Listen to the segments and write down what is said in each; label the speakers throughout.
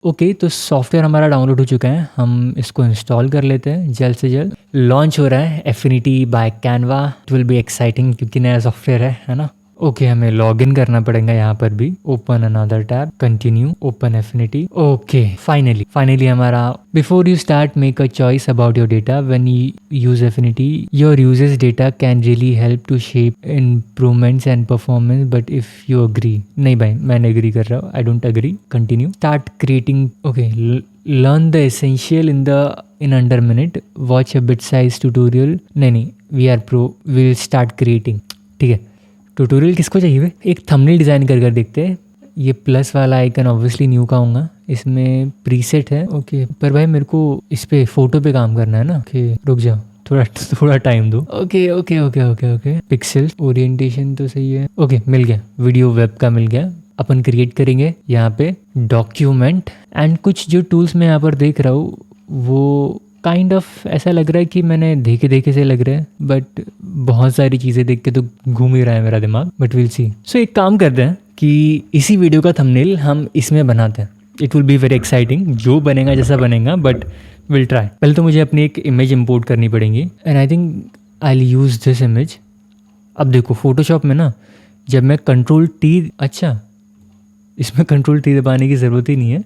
Speaker 1: Okay, तो software हमारा download हो चुका है, हम इसको इंस्टॉल कर लेते हैं जल्द से जल्द। लॉन्च हो रहा है Affinity by Canva. It will be exciting क्योंकि नया सॉफ्टवेयर है ना। ओके, हमें लॉग इन करना पड़ेगा यहाँ पर भी। Open another tab, continue, open Affinity. Okay, finally हमारा before you start make a choice about your data when you use Affinity your users data can really help to shape improvements and performance but if you agree. नहीं भाई, मैं agree कर रहा हूँ, I don't agree. Continue, start creating. Okay, learn the essential in under minute, watch a bite size tutorial. नहीं, we are pro, will start creating. ठीक है, tutorial किसको चाहिए भाई? एक थंबनेल डिज़ाइन कर देखते हैं। ये प्लस वाला आइकन ऑब्वियसली न्यू का होगा, इसमें प्रीसेट है। ओके, पर भाई मेरे को इस पे फोटो पे काम करना है ना। ओके, रुक जाओ, थोड़ा टाइम दो। ओके, पिक्सल ओरिएंटेशन तो सही है। ओके, मिल गया, वीडियो वेब का मिल गया। अपन क्रिएट करेंगे यहाँ पे डॉक्यूमेंट एंड कुछ जो टूल्स मैं यहाँ पर देख रहा हूँ वो काइंड ऑफ ऐसा लग रहा है कि मैंने देखे से लग रहा है, बट बहुत सारी चीज़ें देख के तो घूम ही रहा है मेरा दिमाग, बट विल सी। सो एक काम करते हैं कि इसी वीडियो का थंबनेल हम इसमें बनाते हैं। It will be very exciting, जो बनेगा जैसा बनेगा, बट विल ट्राई। पहले तो मुझे अपनी एक इमेज इंपोर्ट करनी पड़ेगी and I think I will use this image. अब देखो फोटोशॉप में ना, जब मैं Ctrl+T, अच्छा इसमें Ctrl+T दबाने की ज़रूरत ही नहीं है,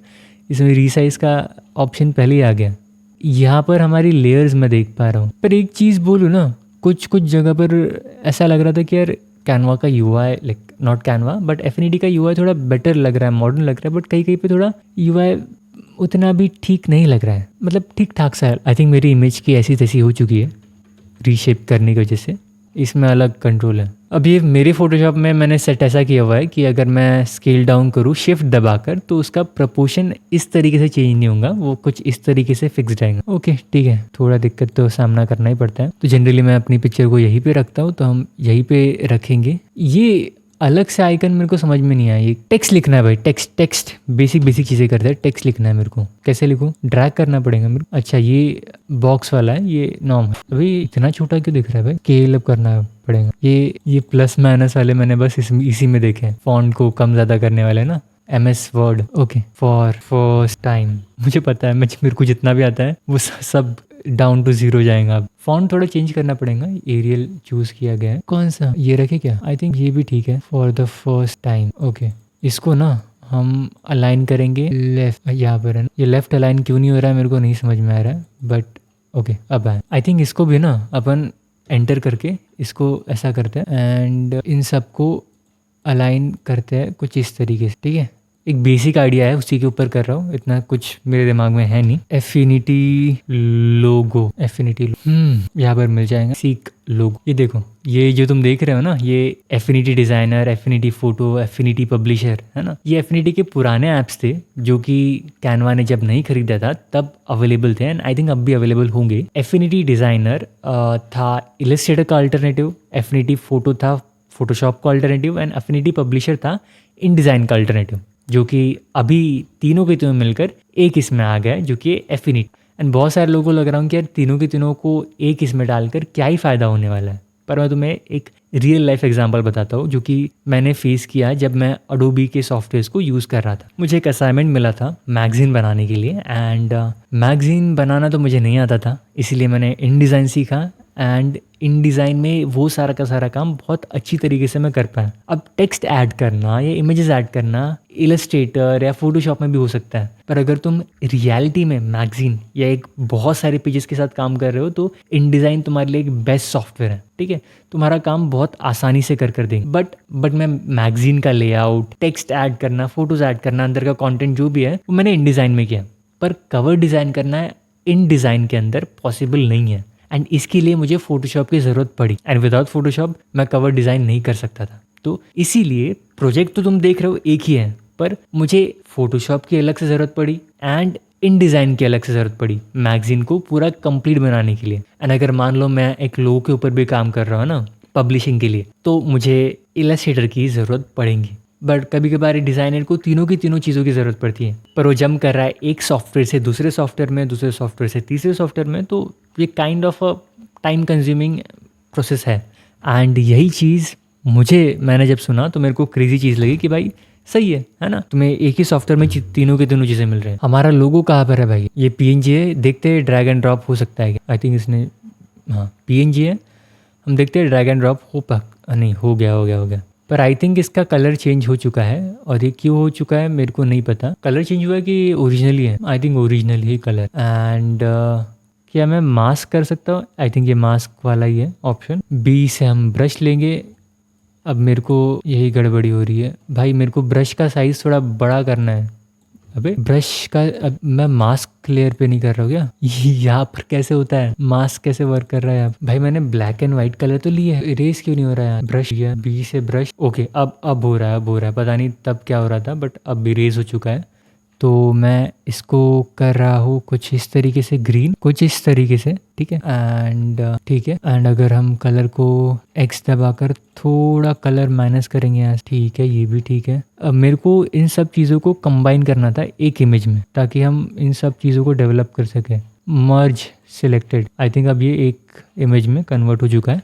Speaker 1: इसमें रीसाइज का ऑप्शन पहले ही आ गया। यहाँ पर हमारी लेयर्स मैं देख पा रहा हूँ, पर एक चीज़ बोलूँ ना, कुछ जगह पर ऐसा लग रहा था कि यार कैनवा का UI, like not Canva but affinity का UI थोड़ा बेटर लग रहा है, मॉडर्न लग रहा है, बट कहीं पे थोड़ा UI उतना भी ठीक नहीं लग रहा है, मतलब ठीक ठाक सा है। आई थिंक मेरी इमेज की ऐसी तैसी हो चुकी है रीशेप करने की वजह से, इसमें अलग कंट्रोल है। अब ये मेरे फोटोशॉप में मैंने सेट ऐसा किया हुआ है कि अगर मैं स्केल डाउन करूँ शिफ्ट दबाकर तो उसका प्रपोर्शन इस तरीके से चेंज नहीं होगा, वो कुछ इस तरीके से फिक्स रहेगा। ओके ठीक है, थोड़ा दिक्कत तो सामना करना ही पड़ता है। तो जनरली मैं अपनी पिक्चर को यहीं पे रखता हूँ, तो हम यहीं पे रखेंगे। ये अलग से आइकन मेरे को समझ में नहीं आया। ये टेक्स्ट लिखना है भाई, टेक्स्ट बेसिक चीज़ें करते हैं। टेक्स्ट लिखना है मेरे को, कैसे लिखूँ? ड्रैग करना पड़ेगा मेरे को। अच्छा, ये बॉक्स वाला है, ये नॉर्म है। अभी इतना छोटा क्यों दिख रहा है भाई? स्केल अप करना पड़ेगा। ये प्लस माइनस वाले मैंने बस इसी में देखे हैं, फॉन्ट को कम ज़्यादा करने वाले ना, MS word. Okay, for first time मुझे पता है, मेरे को जितना भी आता है वो सब डाउन टू 0 जाएगा। अब फॉन्ट थोड़ा चेंज करना पड़ेगा। एरियल चूज किया गया है, कौन सा ये रखे क्या? आई थिंक ये भी ठीक है, for the first time. Okay, इसको ना हम अलाइन करेंगे लेफ्ट, यहाँ पर है ना। ये लेफ्ट अलाइन क्यों नहीं हो रहा है मेरे को नहीं समझ में आ रहा है, बट ओके अब आए। आई थिंक इसको भी ना अपन एंटर करके इसको ऐसा करते हैं एंड इन सबको अलाइन करते हैं कुछ इस तरीके से। ठीक है, एक बेसिक आइडिया है, उसी के ऊपर कर रहा हूँ, इतना कुछ मेरे दिमाग में है नहीं। एफिनिटी लोगो, यहाँ पर मिल जाएगा। सीक लोगो, ये देखो, ये जो तुम देख रहे हो ना, ये affinity designer, affinity photo, affinity publisher है ना। ये एफिनिटी के पुराने ऐप्स थे जो कि कैनवा ने जब नहीं खरीदा था तब अवेलेबल थे, एंड आई थिंक अब भी अवेलेबल होंगे। एफिनिटी डिज़ाइनर था इलस्ट्रेटर का अल्टरनेटिव, एफिनिटी फोटो था फोटोशॉप का अल्टरनेटिव, एंड एफिनिटी पब्लिशर था इन डिज़ाइन का अल्टरनेटिव, जो कि अभी तीनों के तीनों मिलकर एक इसमें आ गया है, जो कि एफिनिटी। एंड बहुत सारे लोगों को लग रहा हूँ कि यार तीनों के तीनों को एक इसमें डालकर क्या ही फ़ायदा होने वाला है, पर मैं तुम्हें एक रियल लाइफ एग्जांपल बताता हूँ जो कि मैंने फेस किया जब मैं अडोबी के सॉफ्टवेयर्स को यूज़ कर रहा था। मुझे एक असाइनमेंट मिला था मैगज़ीन बनाने के लिए, एंड मैगज़ीन बनाना तो मुझे नहीं आता था, इसीलिए मैंने इन डिज़ाइन सीखा, एंड इन डिज़ाइन में वो सारा का सारा काम बहुत अच्छी तरीके से मैं कर पाया। अब टेक्स्ट ऐड करना या इमेजेस ऐड करना इलस्ट्रेटर या फोटोशॉप में भी हो सकता है, पर अगर तुम रियलिटी में मैगजीन या एक बहुत सारे पेजेस के साथ काम कर रहे हो तो इन डिज़ाइन तुम्हारे लिए एक बेस्ट सॉफ्टवेयर है। ठीक है, तुम्हारा काम बहुत आसानी से कर देंगे। बट मैं मैगजीन का लेआउट, टेक्स्ट ऐड करना, फोटोज ऐड करना, अंदर का कॉन्टेंट जो भी है वो मैंने इन डिज़ाइन में किया, पर कवर डिज़ाइन करना है इन डिज़ाइन के अंदर पॉसिबल नहीं है, एंड इसके लिए मुझे फोटोशॉप की ज़रूरत पड़ी, एंड विदाउट फोटोशॉप मैं कवर डिज़ाइन नहीं कर सकता था। तो इसीलिए प्रोजेक्ट तो तुम देख रहे हो एक ही है, पर मुझे फोटोशॉप की अलग से ज़रूरत पड़ी एंड इन डिज़ाइन की अलग से ज़रूरत पड़ी मैगजीन को पूरा कंप्लीट बनाने के लिए। एंड अगर मान लो मैं एक लोगो के ऊपर भी काम कर रहा हूँ ना पब्लिशिंग के लिए, तो मुझे इलस्ट्रेटर की ज़रूरत पड़ेगी। बट कभी कभार डिज़ाइनर को तीनों की तीनों चीज़ों की ज़रूरत पड़ती है, पर वो जंप कर रहा है एक सॉफ्टवेयर से दूसरे सॉफ्टवेयर में, दूसरे सॉफ्टवेयर से तीसरे सॉफ्टवेयर में, तो ये kind of a time consuming process है। एंड यही चीज़ मैंने जब सुना तो मेरे को क्रेजी चीज़ लगी कि भाई सही है ना? तुम्हें एक ही सॉफ्टवेयर में तीनों के तीनों चीज़ें मिल रहे हैं। हमारा लोगो कहाँ पर है भाई? ये पीएनजी है, देखते हैं ड्रैग एंड ड्रॉप हो सकता है। आई थिंक इसने, हाँ पीएनजी है, हम देखते हैं ड्रैग एंड ड्रॉप नहीं हो गया। पर आई थिंक इसका कलर चेंज हो चुका है, और ये क्यों हो चुका है मेरे को नहीं पता। कलर चेंज हुआ है कि ओरिजिनली है? I think original he colour. And क्या मैं मास्क कर सकता हूँ? आई थिंक ये मास्क वाला ही है ऑप्शन। बी से हम ब्रश लेंगे। अब मेरे को यही गड़बड़ी हो रही है भाई, मेरे को ब्रश का साइज़ थोड़ा बड़ा करना है। अबे ब्रश का, अब मैं मास्क लेयर पे नहीं कर रहा हूँ क्या? यहाँ पर कैसे होता है? मास्क कैसे वर्क कर रहा है भाई? मैंने ब्लैक एंड व्हाइट कलर तो लिया है, इरेज क्यों नहीं हो रहा है? ब्रश लिया, बी से ब्रश, ओके अब हो रहा है, पता नहीं तब क्या हो रहा था, बट अब इरेज हो चुका है। तो मैं इसको कर रहा हूँ कुछ इस तरीके से, ग्रीन कुछ इस तरीके से, ठीक है। एंड अगर हम कलर को एक्स दबाकर थोड़ा कलर माइनस करेंगे यहाँ, ठीक है, ये भी ठीक है। अब मेरे को इन सब चीज़ों को कंबाइन करना था एक इमेज में, ताकि हम इन सब चीज़ों को डेवलप कर सकें। मर्ज सिलेक्टेड, आई थिंक अब ये एक इमेज में कन्वर्ट हो चुका है।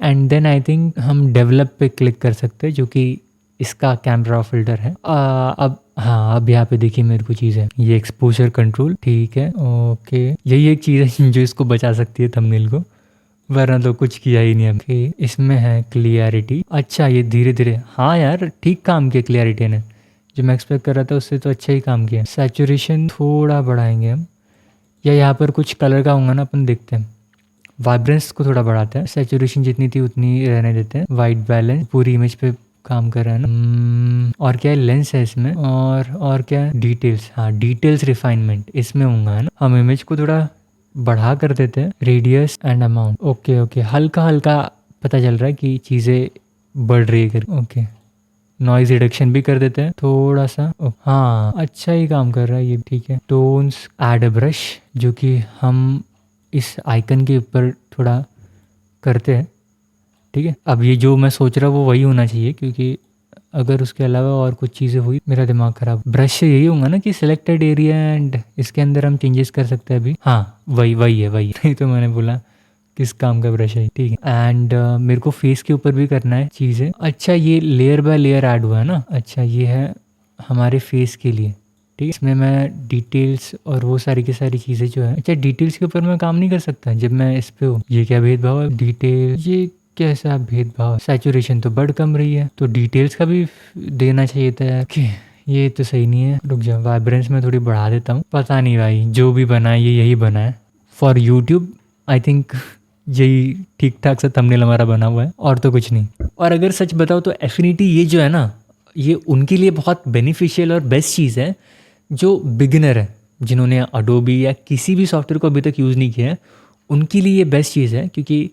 Speaker 1: एंड देन आई थिंक हम डेवलप पे क्लिक कर सकते हैं, जो कि इसका कैमरा फिल्टर है। अब हाँ, अब यहाँ पे देखिए मेरे को चीज़ है, ये एक्सपोजर कंट्रोल, ठीक है, ओके। यही एक चीज़ है जो इसको बचा सकती है थंबनेल को, वरना तो कुछ किया ही नहीं। अब इसमें है क्लियरिटी, अच्छा ये धीरे धीरे, हाँ यार ठीक काम किया क्लियरिटी ने, जो मैं एक्सपेक्ट कर रहा था उससे तो अच्छा ही काम किया। सैचुरेशन थोड़ा बढ़ाएंगे हम, या यहाँ पर कुछ कलर का होगा ना, अपन देखते हैं। वाइब्रेंस को थोड़ा बढ़ाते हैं, सैचुरेशन जितनी थी उतनी रहने देते हैं। वाइट बैलेंस पूरी इमेज पे काम कर रहा है ना। और क्या है, लेंस है इसमें, और क्या है, डिटेल्स, हाँ डिटेल्स रिफाइनमेंट इसमें होगा, है ना। हम इमेज को थोड़ा बढ़ा कर देते हैं, रेडियस एंड अमाउंट, ओके हल्का हल्का पता चल रहा है कि चीज़ें बढ़ रही है, ओके। नॉइज रिडक्शन भी कर देते हैं थोड़ा सा, हाँ अच्छा ही काम कर रहा है ये, ठीक है। टोन्स, ऐड अ ब्रश, जो कि हम इस आइकन के ऊपर थोड़ा करते हैं, ठीक है। अब ये जो मैं सोच रहा हूँ वो वही होना चाहिए, क्योंकि अगर उसके अलावा और कुछ चीज़ें हुई मेरा दिमाग खराब। ब्रश से यही होगा ना कि सिलेक्टेड एरिया एंड इसके अंदर हम चेंजेस कर सकते हैं अभी, हाँ वही है तो मैंने बोला किस काम का ब्रश है, ठीक है। एंड मेरे को फेस के ऊपर भी करना है चीज़ें। अच्छा ये लेयर बाय लेयर ऐड हुआ है ना, अच्छा ये है हमारे फेस के लिए, ठीक है। इसमें मैं डिटेल्स और वो सारी की सारी चीज़ें जो है, अच्छा डिटेल्स के ऊपर मैं काम नहीं कर सकता जब मैं इस पे हूँ, ये क्या भेदभाव है? डिटेल, ये कैसा भेदभाव? सैचुरेशन तो बढ़ कम रही है, तो डिटेल्स का भी देना चाहिए था यार। ये तो सही नहीं है, रुक जाओ, वाइब्रेंस में थोड़ी बढ़ा देता हूँ। पता नहीं भाई, जो भी बना है ये यही बना है फॉर यूट्यूब, आई थिंक यही ठीक ठाक सा थंबनेल हमारा बना हुआ है, और तो कुछ नहीं। और अगर सच बताओ तो एफिनिटी ये जो है ना, ये उनके लिए बहुत बेनिफिशियल और बेस्ट चीज़ है जो बिगिनर है, जिन्होंने अडोबी या किसी भी सॉफ्टवेयर को अभी तक यूज़ नहीं किया है, उनके लिए ये बेस्ट चीज़ है। क्योंकि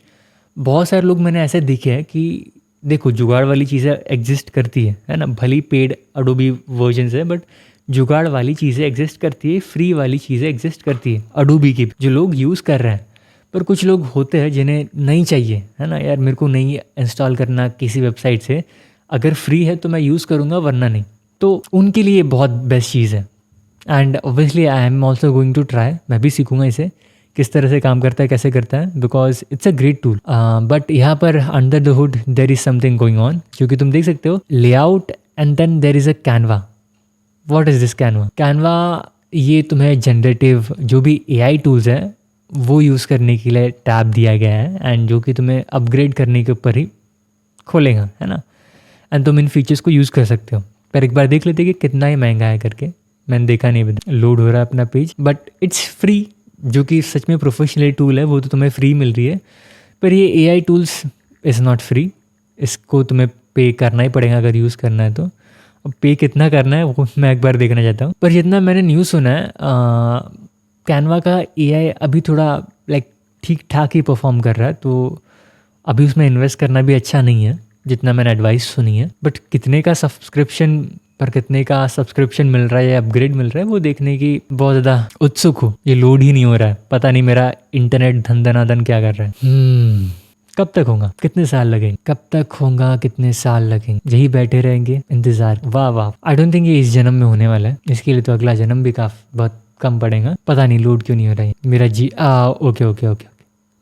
Speaker 1: बहुत सारे लोग मैंने ऐसे देखे हैं कि देखो जुगाड़ वाली चीज़ें एग्जिस्ट करती है ना, भली पेड अडोबी वर्जन है, बट जुगाड़ वाली चीज़ें एग्जिस्ट करती है, फ्री वाली चीज़ें एग्जिस्ट करती है अडोबी की, जो लोग यूज़ कर रहे हैं। पर कुछ लोग होते हैं जिन्हें नहीं चाहिए, है ना, यार मेरे को नहीं इंस्टॉल करना किसी वेबसाइट से, अगर फ्री है तो मैं यूज़ करूँगा वरना नहीं, तो उनके लिए बहुत बेस्ट चीज़ है। And obviously I am also going to try, मैं भी सीखूंगा इसे किस तरह से काम करता है, कैसे करता है, because it's a great tool. But यहाँ पर under the hood there is something going on, क्योंकि तुम देख सकते हो layout and then there is a Canva. What is this Canva? ये तुम्हें जनरेटिव जो भी एआई टूल्स हैं वो यूज़ करने के लिए टैब दिया गया है, एंड जो कि तुम्हें अपग्रेड करने के ऊपर ही खोलेगा, है ना। एंड तुम इन फीचर्स को यूज़ कर सकते हो, पर एक बार देख लेते कि कितना ही महंगा है करके। मैंने देखा नहीं, लोड हो रहा है अपना पेज, बट इट्स फ्री, जो कि सच में प्रोफेशनल टूल है वो तो तुम्हें फ्री मिल रही है। पर ये AI tools is not free, इसको तुम्हें पे करना ही पड़ेगा अगर यूज़ करना है तो। अब पे कितना करना है वो मैं एक बार देखना चाहता हूँ। पर जितना मैंने न्यूज़ सुना है, कैनवा का एआई अभी थोड़ा लाइक ठीक ठाक ही परफॉर्म कर रहा है, तो अभी उसमें इन्वेस्ट करना भी अच्छा नहीं है, जितना मैंने एडवाइस सुनी है। बट कितने का सब्सक्रिप्शन मिल रहा है या अपग्रेड मिल रहा है वो देखने की बहुत ज़्यादा उत्सुक हूँ। ये लोड ही नहीं हो रहा है, पता नहीं मेरा इंटरनेट धन क्या कर रहा है। कब तक होगा, कितने साल लगेंगे, कितने साल लगेंगे, यही बैठे रहेंगे इंतजार। वाह, आई डोंट थिंक ये इस जन्म में होने वाला है, इसके लिए तो अगला जन्म भी बहुत कम पड़ेगा। पता नहीं लोड क्यों नहीं हो रहा है मेरा okay,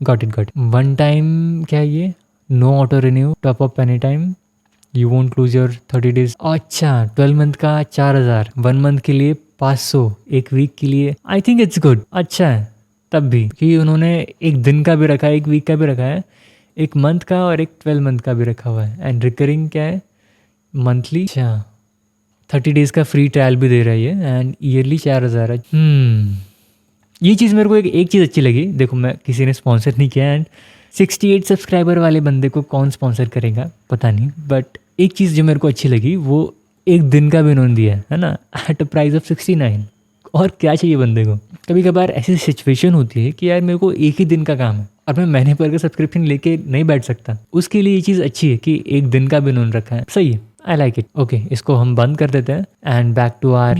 Speaker 1: got it. One time क्या है ये, no auto renew, top up any time, you won't lose your 30 days. अच्छा 12 मंथ का 4000, 1 मंथ के लिए 500, एक वीक के लिए आई थिंक इट्स गुड, अच्छा है तब भी कि उन्होंने एक दिन का भी रखा है, एक वीक का भी रखा है, एक मंथ का और एक 12 मंथ का भी रखा हुआ है। एंड रिकरिंग क्या है, मंथली। अच्छा 30 डेज का फ्री ट्रायल भी दे रहा है ये, एंड ईयरली 4000 है। ये चीज़ मेरे को एक चीज़ अच्छी लगी। देखो मैं किसी ने स्पॉन्सर नहीं किया, एंड 68 सब्सक्राइबर वाले बंदे को कौन स्पॉन्सर करेगा पता नहीं, बट एक चीज़ जो मेरे को अच्छी लगी वो एक दिन का भी उन्होंने दिया है ना, एट अ प्राइस ऑफ 69। और क्या चाहिए बंदे को। कभी कभार ऐसी सिचुएशन होती है कि यार मेरे को एक ही दिन का काम है और मैं महीने भर का सब्सक्रिप्शन लेके नहीं बैठ सकता, उसके लिए ये चीज़ अच्छी है कि एक दिन का भी उन्होंने रखा है, सही है, आई लाइक इट। ओके इसको हम बंद कर देते हैं and back to our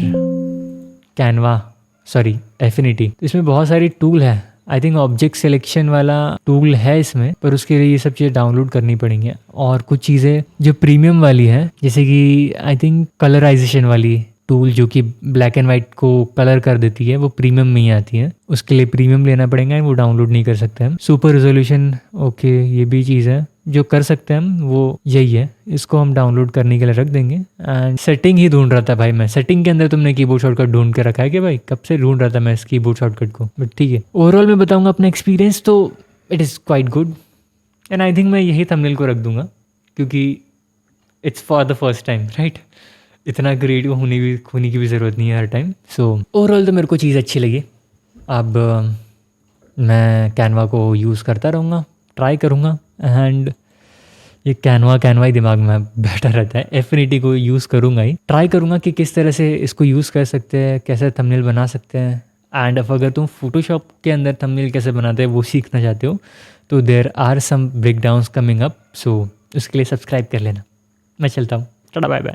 Speaker 1: Canva, sorry Affinity. इसमें बहुत सारी टूल है, आई थिंक ऑब्जेक्ट सिलेक्शन वाला टूल है इसमें, पर उसके लिए ये सब चीज़ें डाउनलोड करनी पड़ेंगी। और कुछ चीज़ें जो प्रीमियम वाली है, जैसे कि आई थिंक कलराइजेशन वाली टूल जो कि ब्लैक एंड वाइट को कलर कर देती है, वो प्रीमियम में ही आती है, उसके लिए प्रीमियम लेना पड़ेगा, वो डाउनलोड नहीं कर सकते हम। सुपर रेजोल्यूशन, ओके ये भी चीज़ है जो कर सकते हैं हम, वो यही है, इसको हम डाउनलोड करने के लिए रख देंगे। एंड सेटिंग ही ढूंढ रहा था भाई मैं, सेटिंग के अंदर तुमने कीबोर्ड शॉर्टकट ढूंढ के रखा है कि भाई, कब से ढूंढ रहा था मैं इस कीबोर्ड शॉर्टकट को, बट ठीक है। ओवरऑल मैं बताऊंगा अपना एक्सपीरियंस तो it is quite good, and I think मैं यही थंबनेल को रख दूंगा क्योंकि it's for the first time, right. इतना क्रिएटिव होने की भी ज़रूरत नहीं है हर टाइम। सो ओवरऑल तो मेरे को चीज़ अच्छी लगी। अब मैं कैनवा को यूज़ करता रहूँगा, ट्राई करूँगा, एंड ये कैनवा ही दिमाग में बैठा रहता है। एफिनिटी को यूज़ करूँगा ही, ट्राई करूँगा कि किस तरह से इसको यूज़ कर सकते हैं, कैसे थंबनेल बना सकते हैं। एंड अब अगर तुम फोटोशॉप के अंदर थंबनेल कैसे बनाते हैं वो सीखना चाहते हो तो there are some breakdowns coming up, so उसके लिए सब्सक्राइब कर लेना। मैं चलता हूँ, टाटा बाय बाय।